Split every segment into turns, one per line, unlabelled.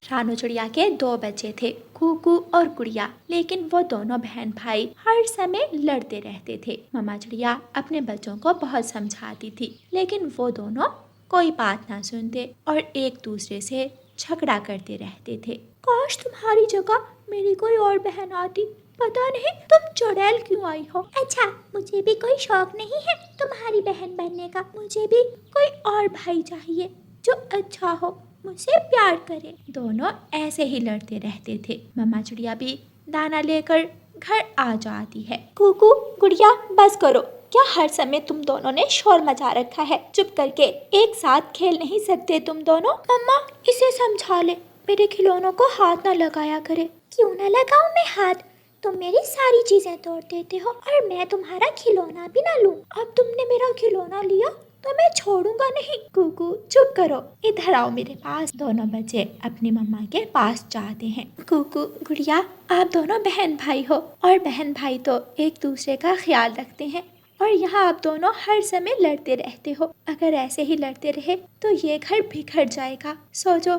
रानू चिड़िया के 2 बच्चे थे, कूकू और गुड़िया, लेकिन वो दोनों बहन भाई हर समय लड़ते रहते थे। मम्मा चिड़िया अपने बच्चों को बहुत समझाती थी, लेकिन वो दोनों कोई बात ना सुनते और एक दूसरे से झगड़ा करते रहते थे। काश तुम्हारी जगह मेरी कोई और बहन आती, पता नहीं तुम चुड़ैल क्यों आई हो।
अच्छा, मुझे भी कोई शौक नहीं है तुम्हारी बहन बनने का। मुझे भी कोई और भाई चाहिए जो अच्छा हो, मुझसे प्यार करे।
दोनों ऐसे ही लड़ते रहते थे। मम्मा चिड़िया भी दाना लेकर घर आ जाती है। कूकू गुड़िया बस करो, क्या हर समय तुम दोनों ने शोर मचा रखा है? चुप करके एक साथ खेल नहीं सकते तुम दोनों? मम्मा इसे समझा ले, मेरे खिलौनों को हाथ न लगाया करे।
क्यों न लगाऊं मैं हाथ? तुम मेरी सारी चीजें तोड़ देते हो और मैं तुम्हारा खिलौना भी ना लूं।
अब तुमने मेरा खिलौना लिया तो मैं छोड़ूंगा नहीं। कूकू चुप करो, इधर आओ मेरे पास। दोनों बच्चे अपनी मम्मा के पास जाते हैं। कूकू गुड़िया, आप दोनों बहन भाई हो और बहन भाई तो एक दूसरे का ख्याल रखते हैं, और यहाँ आप दोनों हर समय लड़ते रहते हो। अगर ऐसे ही लड़ते रहे तो ये घर बिखर जाएगा। सोचो,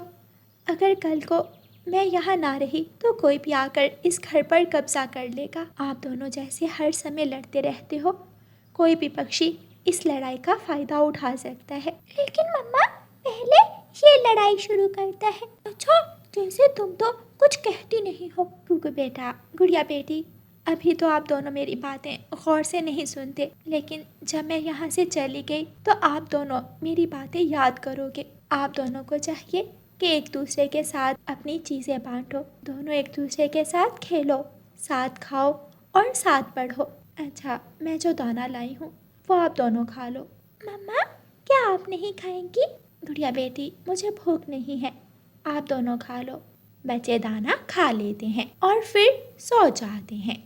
अगर कल को मैं यहाँ ना रही तो कोई भी आकर इस घर पर कब्जा कर लेगा। आप दोनों जैसे हर समय लड़ते रहते हो, कोई भी पक्षी इस लड़ाई का फायदा उठा सकता है।
लेकिन मम्मा, पहले ये लड़ाई शुरू करता है।
अच्छा, जैसे तुम तो कुछ कहती नहीं हो। कूकू बेटा, गुड़िया बेटी, अभी तो आप दोनों मेरी बातें गौर से नहीं सुनते, लेकिन जब मैं यहाँ से चली गई तो आप दोनों मेरी बातें याद करोगे। आप दोनों को चाहिए कि एक दूसरे के साथ अपनी चीज़ें बांटो, दोनों एक दूसरे के साथ खेलो, साथ खाओ और साथ पढ़ो। अच्छा, मैं जो दाना लाई हूँ वो आप दोनों खा लो।
मम्मा, क्या आप नहीं खाएंगी?
गुड़िया बेटी, मुझे भूख नहीं है, आप दोनों खा लो। बच्चे दाना खा लेते हैं और फिर सो जाते हैं।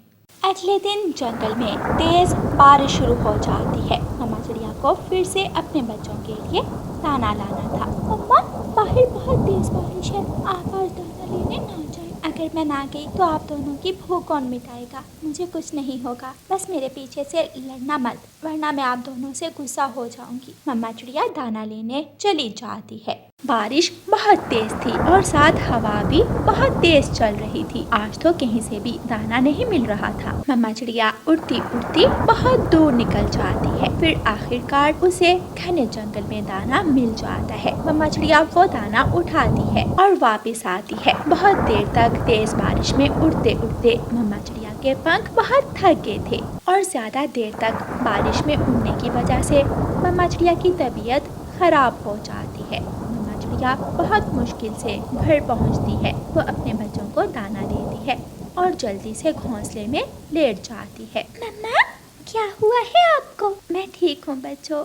अगले दिन जंगल में तेज बारिश शुरू हो जाती है। मम्मा चिड़िया को फिर से अपने बच्चों के लिए दाना लाना था। मम्मा, बाहर बहुत तेज बारिश है, आप आज दाना लेने ना जाएं। अगर मैं ना गई तो आप दोनों की भूख कौन मिटाएगा? मुझे कुछ नहीं होगा, बस मेरे पीछे से लड़ना मत, वरना मैं आप दोनों से गुस्सा हो जाऊंगी। मम्मा चिड़िया दाना लेने चली जाती है। बारिश बहुत तेज थी और साथ हवा भी बहुत तेज चल रही थी। आज तो कहीं से भी दाना नहीं मिल रहा था। मम्मा चिड़िया उड़ती उड़ती बहुत दूर निकल जाती है। फिर आखिरकार उसे घने जंगल में दाना मिल जाता है। मम्मा चिड़िया वो दाना उठाती है और वापस आती है। बहुत देर तक तेज बारिश में उड़ते उड़ते मम्मा चिड़िया के पंख बहुत थक गए थे और ज्यादा देर तक बारिश में उड़ने की वजह से मम्मा चिड़िया की तबीयत खराब हो जाती है। मम्मा चिड़िया बहुत मुश्किल से घर पहुंचती है। वो अपने बच्चों को दाना देती है और जल्दी से घोंसले में लेट जाती है।
मम्मा, क्या हुआ है आपको?
मैं ठीक हूँ बच्चों,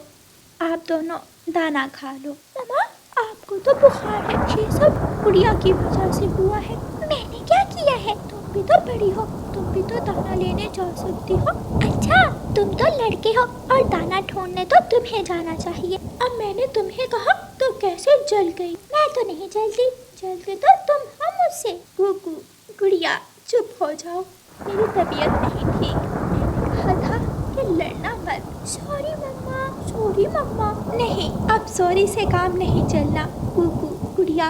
आप दोनों दाना खा लो। मम्मा, आपको तो बुखार है, ये सब गुड़िया की वजह से हुआ है।
मैंने क्या किया है?
तुम भी तो बड़ी हो, तुम भी तो दाना लेने जा सकती हो।
अच्छा, तुम तो लड़के हो और दाना ढूंढने तो तुम्हें जाना चाहिए।
अब मैंने तुम्हें कहा तो कैसे जल गई?
मैं तो नहीं जलती, जलते तो तुम हो मुझसे।
कूकू गुड़िया चुप हो जाओ, मेरी तबीयत नहीं ठीक, मैंने कहा था कि लड़ना मत।
सॉरी मम्मा।
सॉरी मम्मा नहीं, अब सॉरी से काम नहीं चलना। कूकू गुड़िया,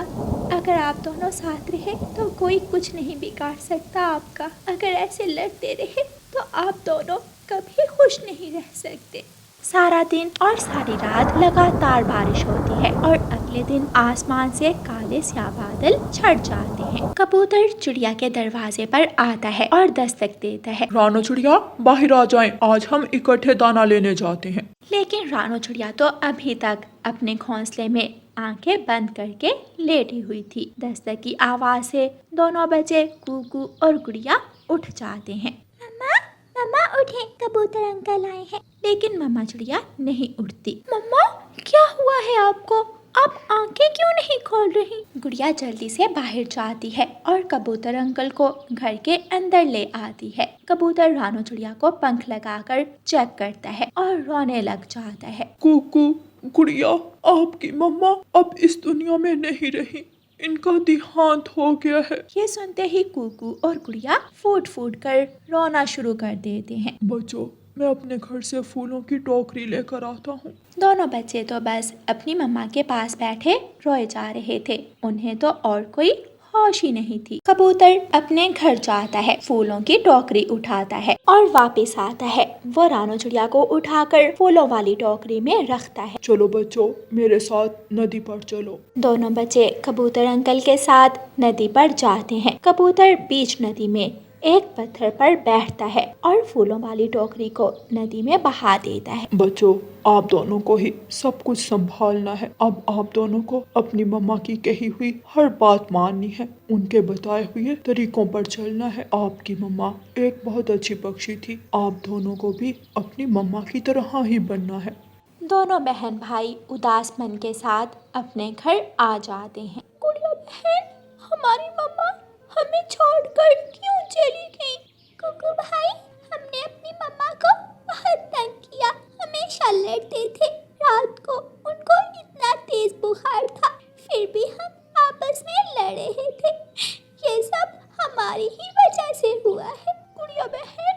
अगर आप दोनों साथ रहे तो कोई कुछ नहीं बिगाड़ सकता आपका। अगर ऐसे लड़ते रहे तो आप दोनों कभी खुश नहीं रह सकते। सारा दिन और सारी रात लगातार बारिश होती है और अगले दिन आसमान से काले स्याह बादल छट जाते हैं। कबूतर चिड़िया के दरवाजे पर आता है और दस्तक देता है।
रानू चिड़िया, बाहर आ जाएं, आज हम इकट्ठे दाना लेने जाते हैं।
लेकिन रानू चिड़िया तो अभी तक अपने घोंसले में आंखें बंद करके लेटी हुई थी। दस्तक की आवाज से दोनों बच्चे कूकू और गुड़िया उठ जाते हैं।
मम्मा, मम्मा उठे, कबूतर अंकल आए हैं।
लेकिन मम्मा चिड़िया नहीं उठती। मम्मा, क्या हुआ है आपको? आप आंखें क्यों नहीं खोल रही? गुड़िया जल्दी से बाहर जाती है और कबूतर अंकल को घर के अंदर ले आती है। कबूतर रानू चिड़िया को पंख लगाकर चेक करता है और रोने लग जाता है।
कूकू गुड़िया, आपकी मम्मा अब इस दुनिया में नहीं रही, इनका देहांत हो गया है।
ये सुनते ही कूकू और गुड़िया फूट फूट कर रोना शुरू कर देते हैं।
बच्चों, मैं अपने घर से फूलों की टोकरी लेकर आता हूँ।
दोनों बच्चे तो बस अपनी मम्मा के पास बैठे रोए जा रहे थे। उन्हें तो और कोई होश ही नहीं थी। कबूतर अपने घर जाता है, फूलों की टोकरी उठाता है और वापस आता है। वो रानो चिड़िया को उठाकर फूलों वाली टोकरी में रखता है।
चलो बच्चों, मेरे साथ नदी पर चलो।
दोनों बच्चे कबूतर अंकल के साथ नदी पर जाते हैं। कबूतर बीच नदी में एक पत्थर पर बैठता है और फूलों वाली टोकरी को नदी में बहा देता है।
बच्चों, आप दोनों को ही सब कुछ संभालना है। अब आप दोनों को अपनी मम्मा की कही हुई हर बात माननी है, उनके बताए हुए तरीकों पर चलना है। आपकी मम्मा एक बहुत अच्छी पक्षी थी, आप दोनों को भी अपनी मम्मा की तरह ही बनना है।
दोनों बहन भाई उदास मन के साथ अपने घर आ जाते हैं।
गुड़िया बहन, हमारी मम्मा हमें छोड़कर क्यों चली गई? कुकू भाई, हमने अपनी मम्मा को बहुत तंग किया, हमेशा लड़ते थे। रात को उनको इतना तेज बुखार था, फिर भी हम आपस में लड़ रहे थे। ये सब हमारी ही वजह से हुआ है। गुड़िया बहन,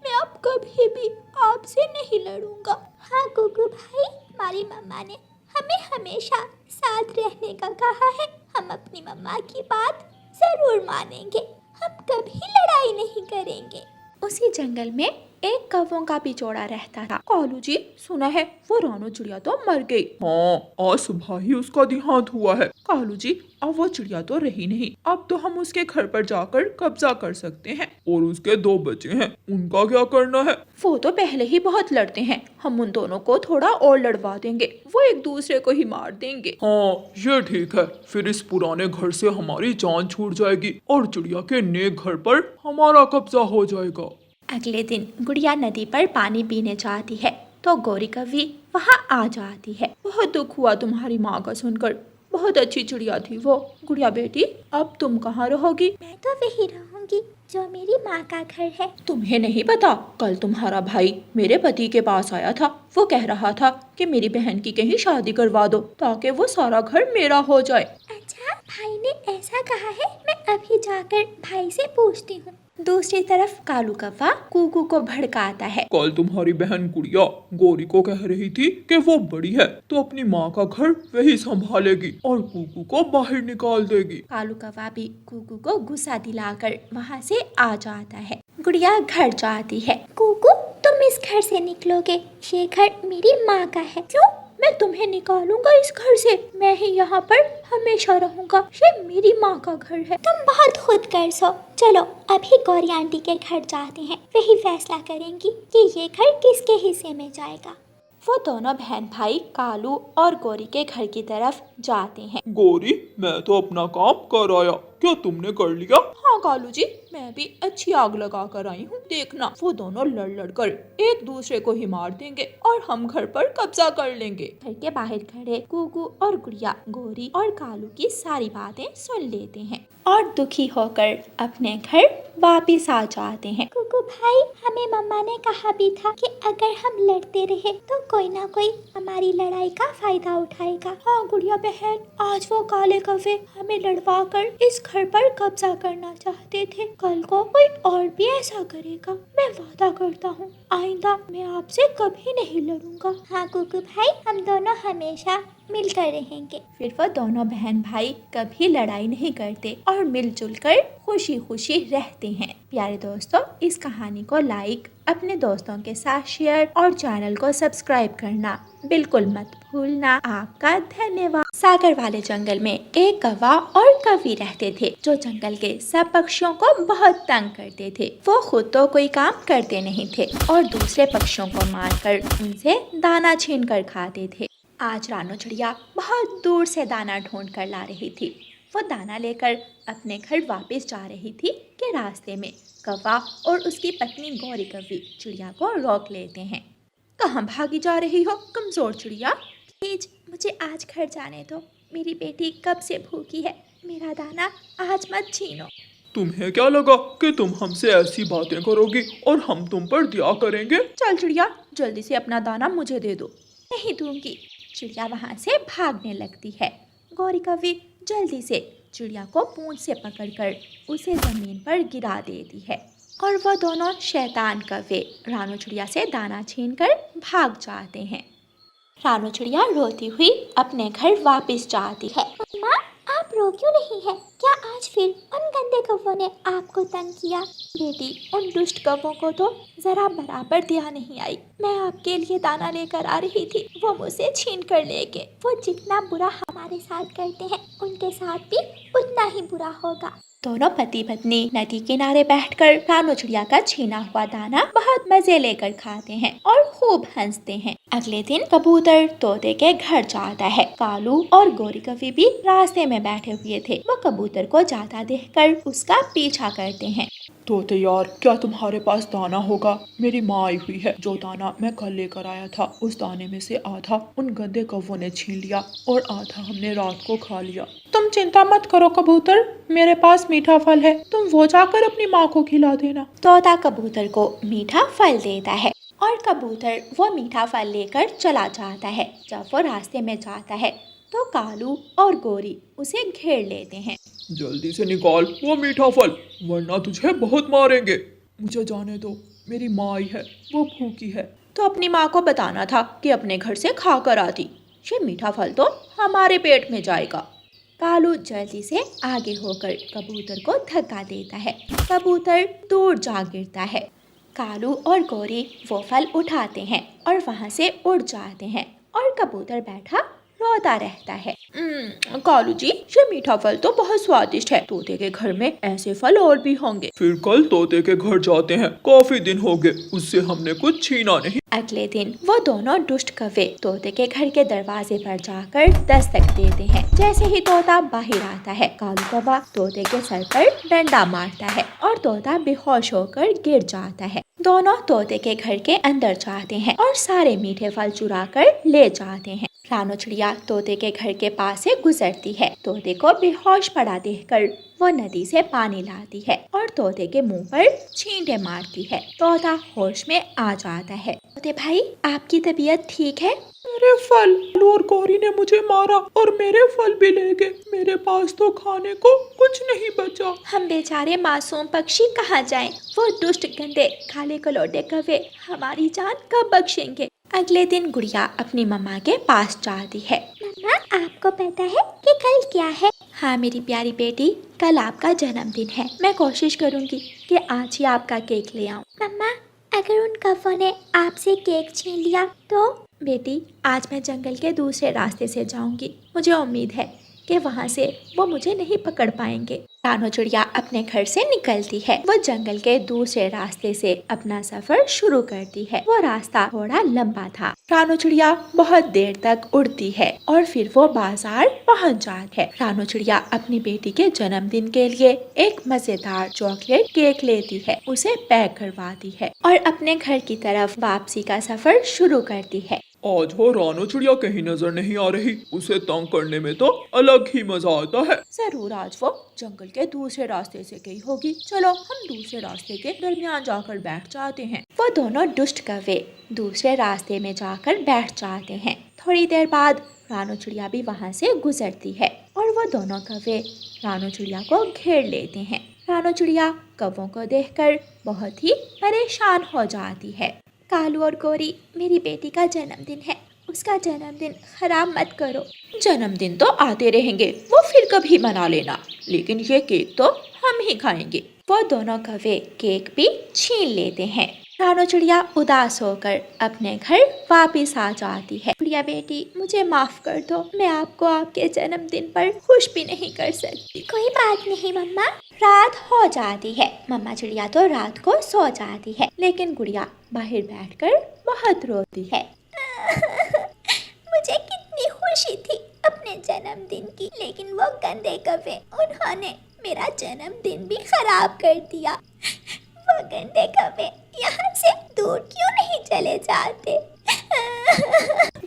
मैं अब कभी भी आपसे नहीं लड़ूंगा। हाँ कुकू भाई, हमारी मम्मा ने हमें हमेशा साथ रहने का कहा है। हम अपनी मम्मा की बात जरूर मानेंगे, हम कभी लड़ाई नहीं करेंगे।
उसी जंगल में एक कौवों का पिछोड़ा रहता था। कालू जी, सुना है वो रानो चिड़िया तो मर गई।
हाँ, आज सुबह ही उसका देहांत हुआ है।
कालू जी, अब वो चिड़िया तो रही नहीं, अब तो हम उसके घर पर जाकर कब्जा कर सकते हैं।
और उसके 2 बच्चे हैं, उनका क्या करना है?
वो तो पहले ही बहुत लड़ते हैं, हम उन दोनों को थोड़ा और लड़वा देंगे, वो एक दूसरे को ही मार देंगे।
हाँ, ये ठीक है। फिर इस पुराने घर से हमारी जान छूट जाएगी और चिड़िया के नए घर पर हमारा कब्जा हो जाएगा।
अगले दिन गुड़िया नदी पर पानी पीने जाती है तो गौरी कवि वहाँ आ जाती है। बहुत दुख हुआ तुम्हारी माँ का सुनकर, बहुत अच्छी चिड़िया थी वो। गुड़िया बेटी, अब तुम कहाँ रहोगी?
मैं तो वही रहूंगी जो मेरी माँ का घर है।
तुम्हें नहीं पता, कल तुम्हारा भाई मेरे पति के पास आया था। वो कह रहा था कि मेरी बहन की कहीं शादी करवा दो ताकि वो सारा घर मेरा हो जाए।
अच्छा, भाई ने ऐसा कहा है? मैं अभी जाकर भाई से पूछती हूँ।
दूसरी तरफ कालू कौवा कुकू को भड़काता है।
कल तुम्हारी बहन गुड़िया गौरी को कह रही थी कि वो बड़ी है तो अपनी माँ का घर वही संभालेगी और कुकू को बाहर निकाल देगी।
कालू कौवा भी कुकू को गुस्सा दिलाकर वहाँ से आ जाता है। गुड़िया घर जाती है।
कुकू, तुम इस घर से निकलोगे, ये घर मेरी माँ का है।
क्यों? मैं तुम्हें निकालूंगा इस घर से, मैं ही यहाँ पर हमेशा रहूंगा, ये मेरी माँ का घर है।
तुम बहुत खुद कर सो। चलो अभी गौरी आंटी के घर जाते हैं, वही फैसला करेंगी कि ये घर किसके हिस्से में जाएगा।
वो दोनों बहन भाई कालू और गौरी के घर की तरफ जाते हैं।
गौरी, मैं तो अपना काम कर आया, क्या तुमने कर लिया?
हाँ कालू जी, मैं भी अच्छी आग लगा कर आई हूँ। देखना, वो दोनों लड़ लड़ कर एक दूसरे को ही मार देंगे और हम घर पर कब्जा कर लेंगे। घर के बाहर खड़े कुकू और गुड़िया गौरी और कालू की सारी बातें सुन लेते हैं और दुखी होकर अपने घर वापिस आ जाते हैं।
कुकू भाई, हमें मम्मा ने कहा भी था कि अगर हम लड़ते रहे तो कोई ना कोई हमारी लड़ाई का फायदा उठाएगा।
हाँ गुड़िया बहन, आज वो काले कौवे हमें लड़वा कर इस घर पर कब्जा करना चाहते थे, कल को कोई और भी ऐसा करेगा। मैं वादा करता हूँ आइंदा मैं आपसे कभी नहीं लड़ूंगा।
हाँ कुकू भाई, हम दोनों हमेशा मिलकर रहेंगे।
फिर वो दोनों बहन भाई कभी लड़ाई नहीं करते और मिलजुल कर खुशी खुशी रहते हैं। प्यारे दोस्तों, इस कहानी को लाइक, अपने दोस्तों के साथ शेयर और चैनल को सब्सक्राइब करना बिल्कुल मत भूलना। आपका धन्यवाद। सागर वाले जंगल में एक कौवा और कवि रहते थे जो जंगल के सब पक्षियों को बहुत तंग करते थे। वो खुद तो कोई काम करते नहीं थे और दूसरे पक्षियों को मारकर उनसे दाना छीन कर खाते थे। आज रानो चिड़िया बहुत दूर से दाना ढूंढ कर ला रही थी। वो दाना लेकर अपने घर वापस जा रही थी कि रास्ते में कौवा और उसकी पत्नी गौरी कवि चिड़िया को रोक लेते हैं। कहाँ भागी जा रही हो कमजोर चिड़िया?
प्लीज मुझे आज घर जाने दो, मेरी बेटी कब से भूखी है, मेरा दाना आज मत छीनो।
तुम्हें क्या लगा कि तुम हमसे ऐसी बातें करोगी और हम तुम पर दया करेंगे?
चल चिड़िया, जल्दी से अपना दाना मुझे दे दो।
नहीं दूंगी।
चिड़िया वहाँ से भागने लगती है। गौरी कवि जल्दी से चिड़िया को पूंछ से पकड़कर उसे जमीन पर गिरा देती है और वह दोनों शैतान कौवे रानो चिड़िया से दाना छीनकर भाग जाते हैं। रानो चिड़िया रोती हुई अपने घर वापस जाती है।
माँ, आप रो क्यों नहीं है? क्या आज फिर उन गंदे कौवों ने आपको तंग किया?
बेटी, उन दुष्ट कौवों को तो जरा बराबर ध्यान नहीं आई। मैं आपके लिए दाना लेकर आ रही थी, वो मुझसे छीन कर ले गए।
वो जितना बुरा हमारे साथ करते हैं उनके साथ भी उतना ही बुरा होगा।
दोनों पति पत्नी नदी किनारे बैठकर रानो चिड़िया का छीना हुआ दाना बहुत मजे लेकर खाते हैं और खूब हंसते हैं। अगले दिन कबूतर तोते के घर जाता है। कालू और गोरी कवि भी रास्ते में बैठे हुए थे। वो कबूतर को जाता देखकर उसका पीछा करते हैं।
तोते यार, क्या तुम्हारे पास दाना होगा? मेरी माँ आई हुई है। जो दाना मैं कल लेकर आया था, उस दाने में से आधा उन गंदे कौवों ने छीन लिया और आधा हमने रात को खा लिया। तुम चिंता मत करो कबूतर, मेरे पास मीठा फल है, तुम वो जाकर अपनी माँ को खिला देना।
तोता कबूतर को मीठा फल देता है और कबूतर वो मीठा फल लेकर चला जाता है। जब वो रास्ते में जाता है तो कालू और गोरी उसे घेर लेते हैं।
जल्दी से निकाल वो मीठा फल, वरना तुझे बहुत मारेंगे। मुझे जाने दो, मेरी माँ आई है, वो भूखी है।
तो अपनी माँ को बताना था कि अपने घर से खा कर आती। ये मीठा फल तो हमारे पेट में जाएगा। कालू जल्दी से आगे होकर कबूतर को धक्का देता है। कबूतर दूर जा गिरता है। कालू और गोरी वो फल उठाते हैं और वहाँ से उड़ जाते हैं और कबूतर बैठा रोता रहता है। कालू जी, ये मीठा फल तो बहुत स्वादिष्ट है। तोते के घर में ऐसे फल और भी होंगे।
फिर कल तोते के घर जाते हैं, काफी दिन हो गए, उससे हमने कुछ छीना नहीं।
अगले दिन वो दोनों दुष्ट कौवे तोते के घर के दरवाजे पर जाकर दस्तक देते हैं। जैसे ही तोता बाहर आता है, कालू कौवा तोते के सर पर डंडा मारता है और तोता बेहोश होकर गिर जाता है। दोनों तोते के घर के अंदर जाते हैं और सारे मीठे फल चुरा कर ले जाते हैं। रानो चिड़िया तोते के घर के पास से गुजरती है। तोते को बेहोश पड़ा देखकर वो नदी से पानी लाती है और तोते के मुंह पर छींटे मारती है। तोता होश में आ जाता है। तोते भाई, आपकी तबीयत ठीक है?
मेरे फल और गोरी ने मुझे मारा और मेरे फल भी ले गए। मेरे पास तो खाने को कुछ नहीं बचा।
हम बेचारे मासूम पक्षी कहाँ जाएं? वो दुष्ट गंदे काले कलौटे कौवे हमारी जान कब बख्शेंगे? अगले दिन गुड़िया अपनी मम्मा के पास जाती है।
मम्मा, आपको पता है कि कल क्या है?
हाँ मेरी प्यारी बेटी, कल आपका जन्मदिन है। मैं कोशिश करूँगी कि आज ही आपका केक ले आऊँ।
मम्मा, अगर उन कौवों ने आपसे केक छीन लिया तो?
बेटी, आज मैं जंगल के दूसरे रास्ते से जाऊंगी। मुझे उम्मीद है कि वहाँ से वो मुझे नहीं पकड़ पाएंगे। रानो चिड़िया अपने घर से निकलती है। वो जंगल के दूसरे रास्ते से अपना सफर शुरू करती है। वो रास्ता थोड़ा लंबा था। रानो चिड़िया बहुत देर तक उड़ती है और फिर वो बाजार पहुँच जाती है। रानो चिड़िया अपनी बेटी के जन्मदिन के लिए एक मजेदार चॉकलेट केक लेती है, उसे पैक करवाती है और अपने घर की तरफ वापसी का सफर शुरू करती है।
आज वो रानो चिड़िया कहीं नजर नहीं आ रही। उसे तंग करने में तो अलग ही मजा आता है।
जरूर आज वो जंगल के दूसरे रास्ते से गई होगी। चलो हम दूसरे रास्ते के दरमियान जाकर बैठ जाते हैं। वो दोनों दुष्ट कौवे दूसरे रास्ते में जाकर बैठ जाते हैं। थोड़ी देर बाद रानो चिड़िया भी वहाँ से गुजरती है और वो दोनों कौवे रानो चिड़िया को घेर लेते हैं। रानो चिड़िया कौवों को देखकर बहुत ही परेशान हो जाती है। कालू और गोरी, मेरी बेटी का जन्मदिन है, उसका जन्मदिन खराब मत करो। जन्मदिन तो आते रहेंगे, वो फिर कभी मना लेना, लेकिन ये केक तो हम ही खाएंगे। वो दोनों कौवे केक भी छीन लेते हैं। रानो चिड़िया उदास होकर अपने घर वापस आ जाती है। चिड़िया बेटी, मुझे माफ कर दो, मैं आपको आपके जन्मदिन पर खुश भी नहीं कर सकती।
कोई बात नहीं मम्मा।
रात हो जाती है। मम्मा चिड़िया तो रात को सो जाती है, लेकिन गुड़िया बाहर बैठकर बहुत रोती है।
मुझे कितनी खुशी थी अपने जन्मदिन की, लेकिन वो गंदे कौवे, उन्होंने मेरा जन्मदिन भी खराब कर दिया। वो गंदे कौवे यहाँ से दूर क्यों नहीं चले जाते?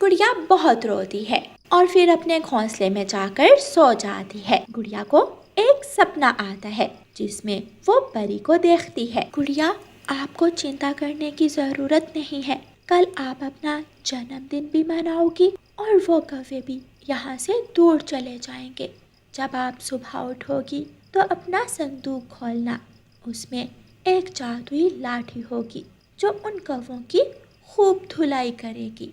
गुड़िया बहुत रोती है और फिर अपने घोंसले में जाकर सो जाती है। गुड़िया को एक सपना आता है जिसमें वो परी को देखती है। गुड़िया, आपको चिंता करने की जरूरत नहीं है। कल आप अपना जन्मदिन भी मनाओगी और वो कौवे भी यहाँ से दूर चले जाएंगे। जब आप सुबह उठोगी तो अपना संदूक खोलना, उसमें एक जादुई लाठी होगी जो उन कौवों की खूब धुलाई करेगी।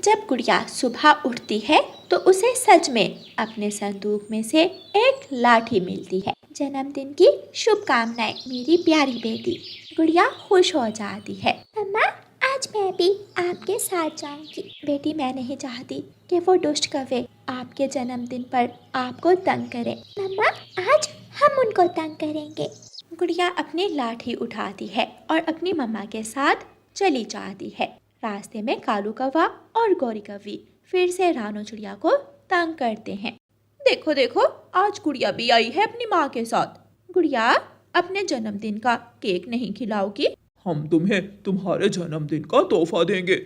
जब गुड़िया सुबह उठती है तो उसे सच में अपने संदूक में से एक लाठी मिलती है। जन्मदिन की शुभकामनाएं मेरी प्यारी बेटी। गुड़िया खुश हो जाती है।
मम्मा, आज मैं भी आपके साथ जाऊंगी।
बेटी, मैं नहीं चाहती कि वो दुष्ट कौवे आपके जन्मदिन पर आपको तंग करे।
मम्मा, आज हम उनको तंग करेंगे।
गुड़िया अपनी लाठी उठाती है और अपनी मम्मा के साथ चली जाती है। रास्ते में कालू कौवा और गौरी कौवी फिर से रानो चिड़िया को तंग करते हैं। देखो देखो, आज गुड़िया भी आई है अपनी माँ के साथ। गुड़िया, अपने जन्मदिन का केक नहीं खिलाओगी?
हम तुम्हें तुम्हारे जन्मदिन का तोहफा देंगे,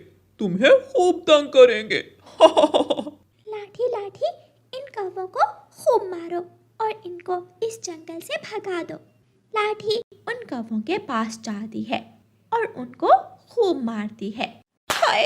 तुम्हें खूब तंग करेंगे।
लाठी लाठी, इन कौवों को खूब मारो और इनको इस जंगल से भगा दो।
लाठी उन कौवों के पास जाती है और उनको खूब मारती है। हाय,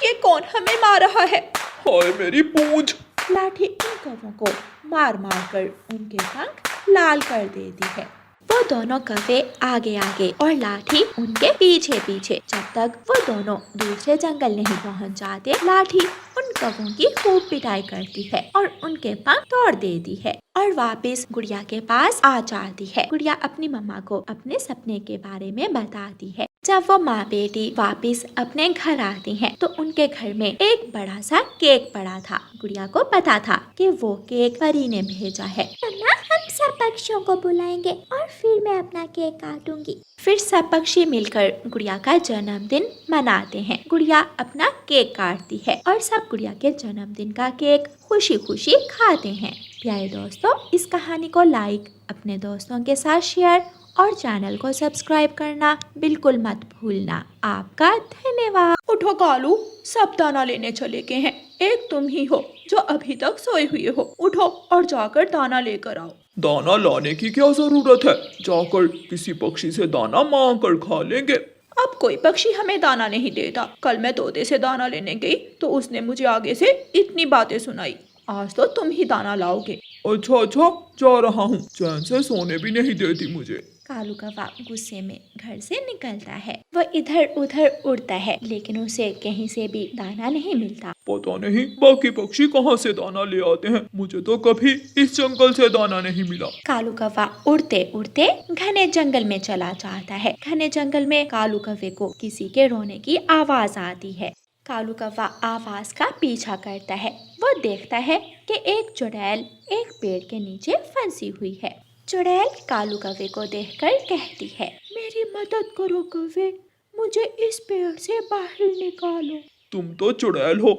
ये कौन हमें मार रहा है?
हाय मेरी पूंछ।
लाठी उन कौवों को मार मार कर उनके पंख लाल कर देती है। वो दोनों कौवे आगे आगे और लाठी उनके पीछे पीछे। जब तक वो दोनों दूसरे जंगल नहीं पहुंच जाते, लाठी उन कौवों की खूब पिटाई करती है और उनके पंख तोड़ देती है और वापस गुड़िया के पास आ जाती है। गुड़िया अपनी मम्मा को अपने सपने के बारे में बताती है। जब वो माँ बेटी वापस अपने घर आती हैं, तो उनके घर में एक बड़ा सा केक पड़ा था। गुड़िया को पता था कि वो केक परी ने भेजा है।
मम्मा, हम सब पक्षियों को बुलाएंगे और फिर मैं अपना केक काटूंगी।
फिर सब पक्षी मिलकर गुड़िया का जन्मदिन मनाते हैं। गुड़िया अपना केक काटती है और सब गुड़िया के जन्मदिन का केक खुशी खुशी खाते हैं। प्यारे दोस्तों, इस कहानी को लाइक, अपने दोस्तों के साथ शेयर और चैनल को सब्सक्राइब करना बिल्कुल मत भूलना। आपका धन्यवाद। उठो कालू, सब दाना लेने चले गए हैं। एक तुम ही हो जो अभी तक सोए हुए हो। उठो और जाकर दाना लेकर आओ।
दाना लाने की क्या जरूरत है, जाकर किसी पक्षी से दाना मांग कर खा लेंगे।
अब कोई पक्षी हमें दाना नहीं देता। कल मैं तोते से दाना लेने गई तो उसने मुझे आगे से इतनी बातें सुनाई। आज तो तुम ही दाना लाओगे।
अच्छा अच्छा, जा रहा हूँ, चैन से सोने भी नहीं देती मुझे।
कालू कौवा गुस्से में घर से निकलता है। वो इधर उधर उड़ता है, लेकिन उसे कहीं से भी दाना नहीं मिलता।
पता नहीं बाकी पक्षी कहाँ से दाना ले आते हैं, मुझे तो कभी इस जंगल से दाना नहीं मिला।
कालू कौवा उड़ते उड़ते घने जंगल में चला जाता है। घने जंगल में कालू कौवे को किसी के रोने की आवाज आती है। कालू कौवा आवाज का पीछा करता है। वो देखता है कि एक चुड़ैल एक पेड़ के नीचे फंसी हुई है। चुड़ैल कालू कौवे को देखकर कहती है, मेरी मदद करो कौवे, मुझे इस पेड़ से बाहर निकालो।
तुम तो चुड़ैल हो,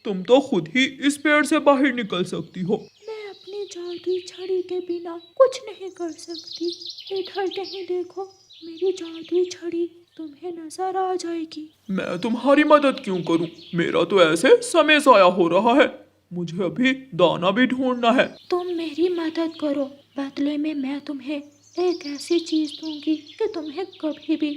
तुम तो खुद ही इस पेड़ से बाहर निकल सकती हो।
मैं अपनी जादुई छड़ी के बिना कुछ नहीं कर सकती। इधर कहीं देखो, मेरी जादुई छड़ी तुम्हें नजर आ जाएगी।
मैं तुम्हारी मदद क्यों करूं? मेरा तो ऐसे समय ज़ाया हो रहा है, मुझे अभी दाना भी ढूंढना है।
तुम मेरी मदद करो, बदले में मैं तुम्हें एक ऐसी चीज दूंगी कि तुम्हें कभी भी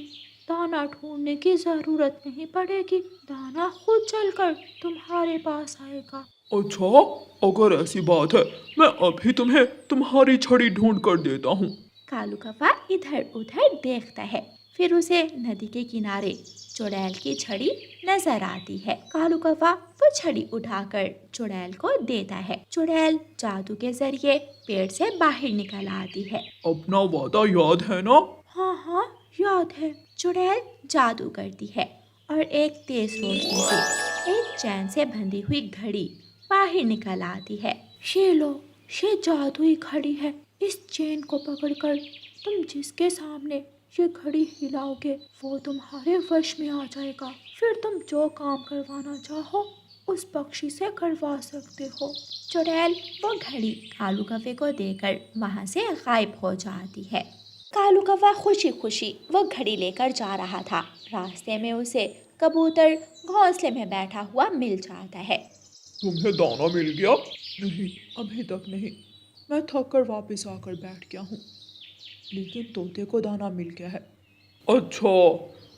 दाना ढूंढने की जरूरत नहीं पड़ेगी। दाना खुद चलकर तुम्हारे पास आएगा।
अच्छा, अगर ऐसी बात है, मैं अभी तुम्हें तुम्हारी छड़ी ढूंढ कर देता हूँ।
कालू कौवा इधर उधर देखता है, फिर उसे नदी के किनारे चुड़ैल की छड़ी नजर आती है। कालू कौवा वो छड़ी उठाकर चुड़ैल को देता है। चुड़ैल जादू के जरिए पेड़ से बाहर निकल आती है।
अपना वादा याद है ना?
हाँ हाँ, याद है। चुड़ैल जादू करती है और एक तेज रोशनी से एक चैन से बंधी हुई घड़ी बाहर निकल आती है। ये लो, ये जादुई घड़ी है। इस चेन को पकड़कर तुम जिसके सामने ये घड़ी हिलाओगे वो तुम्हारे वश में आ जाएगा। फिर तुम जो काम करवाना चाहो उस पक्षी से करवा सकते हो। चुड़ैल वो घड़ी कालू कौवे को देकर वहाँ से गायब हो जाती है। कालू कौवा खुशी खुशी वो घड़ी लेकर जा रहा था। रास्ते में उसे कबूतर घोंसले में बैठा हुआ मिल जाता है।
तुम्हें दाना मिल गया?
नहीं, अभी तक नहीं। मैं थक कर वापस आकर बैठ गया हूँ, लेकिन तोते को दाना मिल गया है।
अच्छा,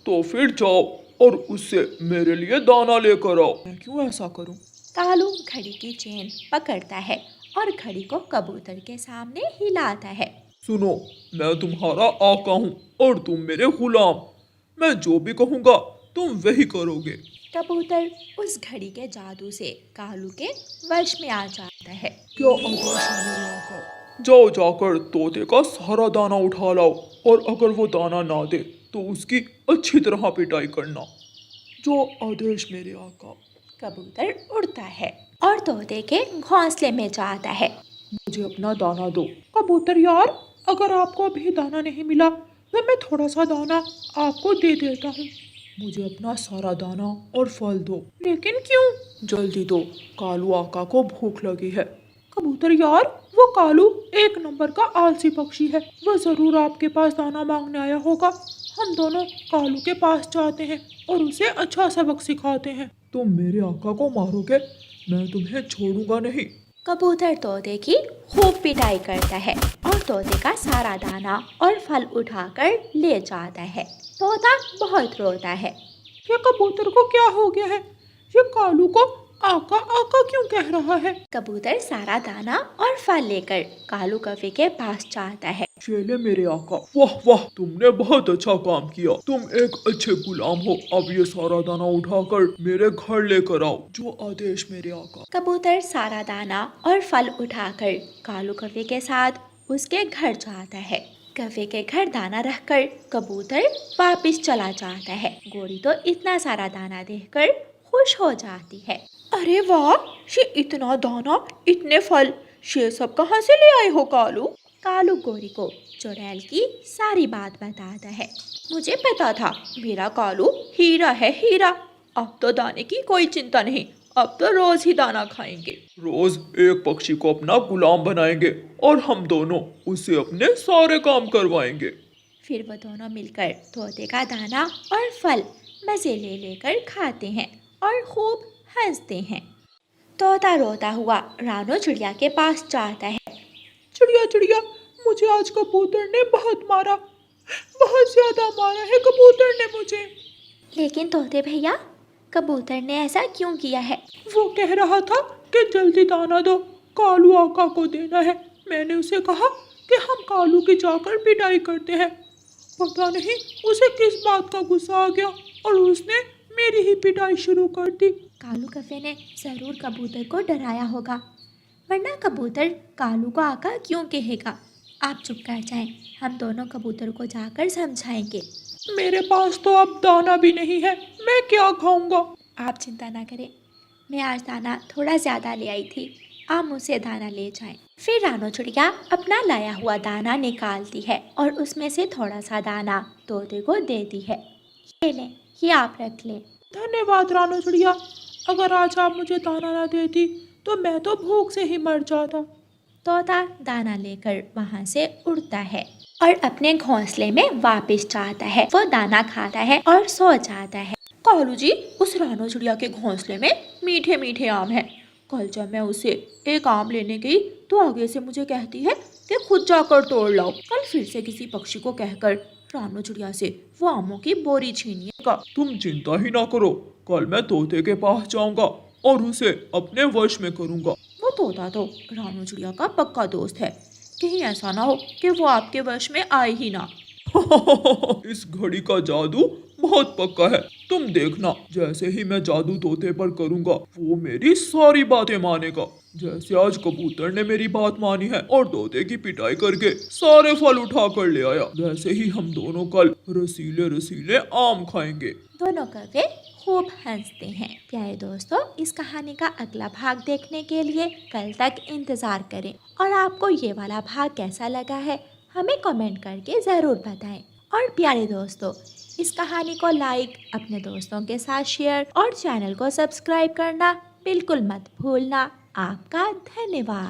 तो फिर जाओ और उससे मेरे लिए दाना लेकर आओ।
मैं क्यों ऐसा करूँ?
कालू घड़ी की चेन पकड़ता है और घड़ी को कबूतर के सामने हिलाता है।
सुनो, मैं तुम्हारा आका हूँ और तुम मेरे गुलाम। मैं जो भी कहूँगा तुम वही करोगे।
कबूतर उस घड़ी के जादू से कालू के वश में आ जाता है।
क्या आदेश है मेरे आका? जाओ जाकर तोते का सारा दाना उठा लाओ और अगर वो दाना ना दे तो उसकी अच्छी तरह पिटाई करना। जो आदेश मेरे आका।
कबूतर उड़ता है और तोते के घोंसले में जाता है।
मुझे अपना दाना दो। कबूतर यार, अगर आपको अभी दाना नहीं मिला तो मैं थोड़ा सा दाना आपको दे देता हूँ। मुझे अपना सारा दाना और फल दो। लेकिन क्यों? जल्दी दो, कालू आका को भूख लगी है। कबूतर यार, वो कालू एक नंबर का आलसी पक्षी है, वो जरूर आपके पास दाना मांगने आया होगा। हम दोनों कालू के पास जाते हैं और उसे अच्छा सबक सिखाते हैं। तुम मेरे आका को मारोगे, मैं तुम्हें छोड़ूंगा नहीं।
कबूतर तोते की खूब पिटाई करता है और तोते का सारा दाना और फल उठाकर ले जाता है। तोता बहुत रोता है।
ये कबूतर को क्या हो गया है? ये कालू को आका आका क्यों कह रहा है?
कबूतर सारा दाना और फल लेकर कालू कौवे के पास जाता है।
चले मेरे आका, वाह वाह, तुमने बहुत अच्छा काम किया। तुम एक अच्छे गुलाम हो। अब ये सारा दाना उठाकर मेरे घर लेकर आओ। जो आदेश मेरे आका।
कबूतर सारा दाना और फल उठाकर कालू कौवे के साथ उसके घर जाता है। कौवे के घर दाना रखकर कबूतर वापस चला जाता है। गोरी तो इतना सारा दाना देखकर खुश हो जाती है। अरे वाह, ये इतना दाना, इतने फल, ये सब कहाँ से ले आए हो कालू? कालू गोरी को चुड़ैल की सारी बात बताता है। मुझे पता था मेरा कालू हीरा है, हीरा। अब तो दाने की कोई चिंता नहीं, अब तो रोज ही दाना खाएंगे।
रोज एक पक्षी को अपना गुलाम बनाएंगे और हम दोनों उससे अपने सारे काम करवाएंगे।
फिर वो दोनों मिलकर तोते का दाना और फल मजे ले लेकर खाते हैं और खूब हंसते हैं। तोता रोता हुआ रानो चिड़िया के पास जाता है।
चिड़िया चिड़िया, मुझे आज कबूतर ने बहुत मारा, बहुत ज्यादा मारा है कबूतर ने मुझे।
लेकिन तोते भैया, कबूतर ने ऐसा क्यों किया है?
वो कह रहा था कि जल्दी दाना दो, कालू आका को देना है। मैंने उसे कहा कि हम कालू की जाकर पिटाई करते हैं। पता नहीं उसे किस बात का गुस्सा आ गया और उसने मेरी ही पिटाई शुरू कर दी।
कालू कौवे ने जरूर कबूतर को डराया होगा, वरना कबूतर कालू को आका क्यों कहेगा? आप चुप कर जाएं, हम दोनों कबूतर को जाकर समझाएंगे।
मेरे पास तो अब दाना भी नहीं है, मैं क्या खाऊंगा?
आप चिंता ना करें, मैं आज दाना थोड़ा ज़्यादा ले आई थी, आप मुझसे दाना ले जाएं। फिर रानो चिड़िया अपना लाया हुआ दाना निकालती है और उसमें से थोड़ा सा दाना तोते को देती है। ये लें, ये आप रख लें।
धन्यवाद रानो चिड़िया, अगर आज आप मुझे दाना ना देती तो मैं तो भूख से ही मर जाता।
तोता दाना लेकर वहाँ से उड़ता है और अपने घोंसले में वापस जाता है। वो दाना खाता है और सो जाता है। कालू जी, उस रानो चिड़िया के घोंसले में मीठे मीठे आम हैं। कल जब मैं उसे एक आम लेने गई तो आगे से मुझे कहती है कि खुद जाकर तोड़ लाओ। कल फिर से किसी पक्षी को कहकर रानो चिड़िया से वो आमों की बोरी छीनिएगा।
तुम चिंता ही ना करो, कल मैं तोते के पास जाऊंगा और उसे अपने वश में करूंगा।
वो तोता तो रानो चिड़िया का पक्का दोस्त है, कहीं ऐसा ना हो कि वो आपके वश में आए ही ना।
इस घड़ी का जादू बहुत पक्का है, तुम देखना, जैसे ही मैं जादू तोते पर करूंगा वो मेरी सारी बातें मानेगा। जैसे आज कबूतर ने मेरी बात मानी है और तोते की पिटाई करके सारे फल उठा कर ले आया, वैसे ही हम दोनों कल रसीले रसीले आम खाएंगे।
दोनों कौवे खूब हंसते हैं। प्यारे दोस्तों, इस कहानी का अगला भाग देखने के लिए कल तक इंतजार करें और आपको ये वाला भाग कैसा लगा है हमें कमेंट करके ज़रूर बताएं। और प्यारे दोस्तों, इस कहानी को लाइक, अपने दोस्तों के साथ शेयर और चैनल को सब्सक्राइब करना बिल्कुल मत भूलना। आपका धन्यवाद।